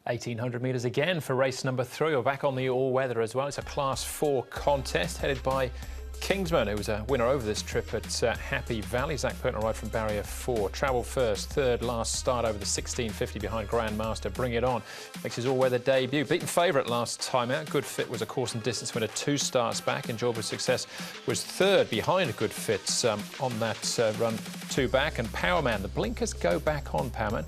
1,800 metres again for race number 3. We're back on the all-weather as well. It's a Class 4 contest headed by Kingsman, who was a winner over this trip at Happy Valley. Zach Pertner ride from barrier 4. Travel first, third last start over the 1650 behind Grandmaster. Bring It On makes his all-weather debut. Beaten favourite last time out. Good Fit was a course and distance winner 2 starts back. Enjoyable Success was third behind Good Fit on that run 2 back. And Powerman, the blinkers go back on Powerman.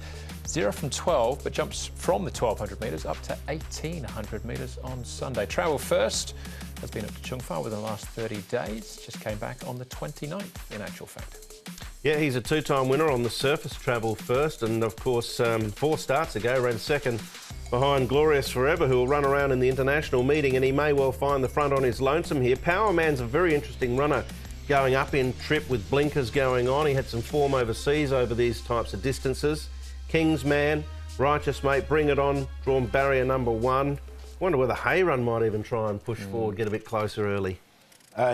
0 from 12, but jumps from the 1,200 metres up to 1,800 metres on Sunday. Travel first has been at Chung Fa within the last 30 days. Just came back on the 29th, in actual fact. Yeah, he's a 2-time winner on the surface. Travel first, and of course 4 starts ago ran second behind Glorious Forever, who will run around in the international meeting, and he may well find the front on his lonesome here. Powerman's a very interesting runner, going up in trip with blinkers going on. He had some form overseas over these types of distances. Kingsman, Righteous Mate, Bring It On, drawn barrier number 1. Wonder whether Hayrun might even try and push forward, get a bit closer early.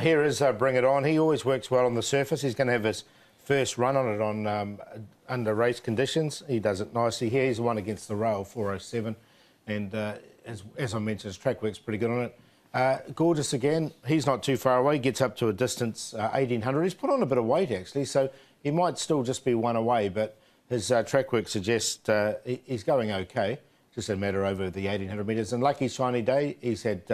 Here is Bring It On. He always works well on the surface. He's going to have his first run on it on under race conditions. He does it nicely here. He's the one against the rail, 407. And as I mentioned, his track work's pretty good on it. Gorgeous again. He's not too far away. Gets up to a distance, 1,800. He's put on a bit of weight, actually, so he might still just be one away, but his track work suggests he's going okay. Just a matter over the 1,800 metres. And lucky shiny day, he's had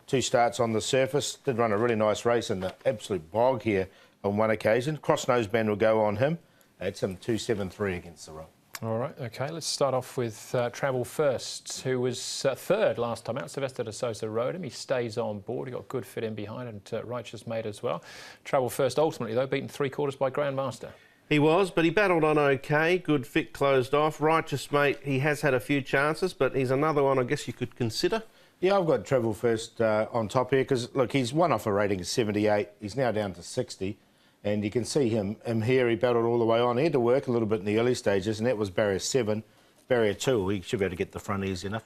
2 starts on the surface. Did run a really nice race in the absolute bog here on one occasion. Cross noseband will go on him. It's him 2.73 against the roll. All right, OK, let's start off with Travel First, who was third last time out. Sylvester de Sosa rode him. He stays on board. He got Good Fit in behind and Righteous Mate as well. Travel First ultimately, though, beaten 3/4 by Grandmaster. He was, but he battled on OK. Good Fit closed off. Righteous Mate, he has had a few chances, but he's another one I guess you could consider. Yeah, I've got Travel First on top here because, look, he's won off a rating of 78. He's now down to 60. And you can see him here. He battled all the way on. He had to work a little bit in the early stages, and that was barrier 7. Barrier 2, he should be able to get the front easy enough.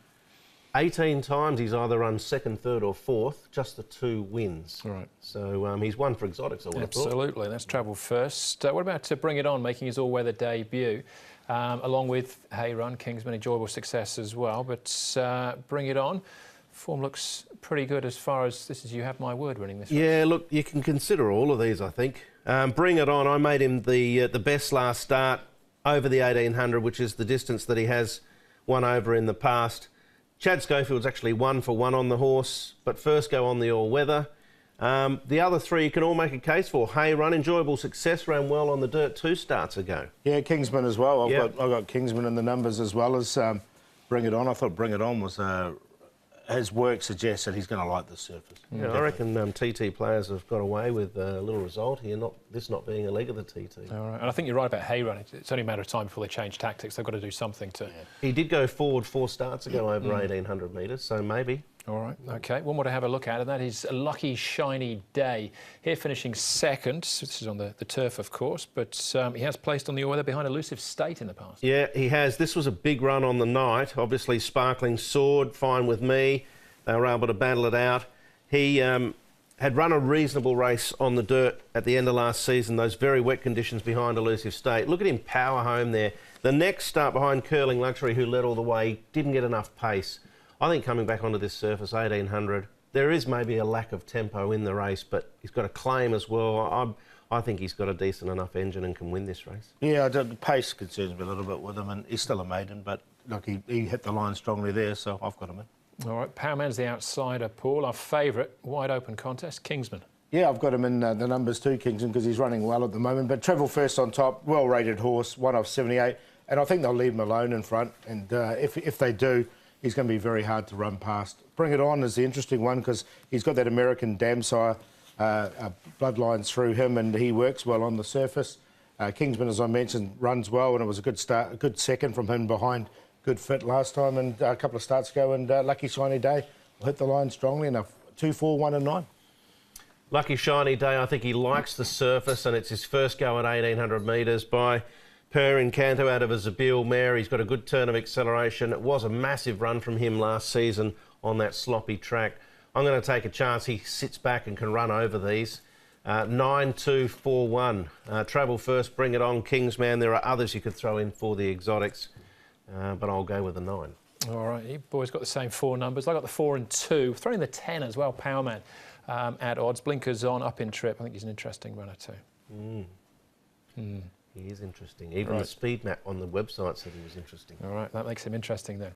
18 times he's either run 2nd, 3rd or 4th, just the 2 wins. Right. So he's won for exotics, I would have thought. Absolutely, that's Travel First. What about Bring It On, making his all-weather debut, along with Hayrun, Kingsman, Enjoyable Success as well. But Bring It On, form looks pretty good as far as this is You Have My Word winning this race. Yeah, look, you can consider all of these, I think. Bring It On, I made him the best last start over the 1,800, which is the distance that he has won over in the past. Chad Schofield's actually 1 for 1 on the horse, but first go on the all-weather. The other 3 you can all make a case for. Hayrun, Enjoyable Success, ran well on the dirt 2 starts ago. Yeah, Kingsman as well. I've got Kingsman in the numbers as well as Bring It On. I thought Bring It On was... his work suggests that he's going to like the surface. Yeah, I reckon TT players have got away with a little result here, this not being a leg of the TT. All right. And I think you're right about Hayrun. It's only a matter of time before they change tactics. They've got to do something to... Yeah. He did go forward 4 starts ago over 1,800 metres, so maybe. All right, OK. One more to have a look at, and that is A Lucky Shiny Day. Here finishing 2nd. This is on the turf, of course, but he has placed on the all-weather behind Elusive State in the past. Yeah, he has. This was a big run on the night. Obviously, Sparkling Sword, Fine With Me. They were able to battle it out. He had run a reasonable race on the dirt at the end of last season, those very wet conditions behind Elusive State. Look at him power home there. The next start behind Curling Luxury, who led all the way, didn't get enough pace. I think coming back onto this surface, 1,800, there is maybe a lack of tempo in the race, but he's got a claim as well. I think he's got a decent enough engine and can win this race. Yeah, the pace concerns me a little bit with him, and he's still a maiden, but look, he hit the line strongly there, so I've got him in. All right, Powerman's the outsider, Paul. Our favourite wide open contest, Kingsman. Yeah, I've got him in the numbers too, Kingsman, because he's running well at the moment. But Travel First on top, well-rated horse, 1 off 78, and I think they'll leave him alone in front. And if they do, he's going to be very hard to run past. Bring It On is the interesting one because he's got that American Damsire bloodlines through him, and he works well on the surface. Kingsman, as I mentioned, runs well, and it was a good start, a good second from him behind Good Fit last time and a couple of starts ago, and Lucky Shiny Day will hit the line strongly enough. 2, 4, 1 and 9. Lucky Shiny Day, I think he likes the surface, and it's his first go at 1,800 metres by Per Encanto out of a Zabeel mare. He's got a good turn of acceleration. It was a massive run from him last season on that sloppy track. I'm going to take a chance he sits back and can run over these. 9, 2, 4, 1. Travel First, Bring It On, Kingsman. There are others you could throw in for the exotics. But I'll go with the 9. All right, you boys got the same 4 numbers. I got the 4 and 2. Throw in the 10 as well, Powerman at odds. Blinkers on, up in trip. I think he's an interesting runner too. He is interesting. Even the speed map on the website said he was interesting. All right, that makes him interesting then.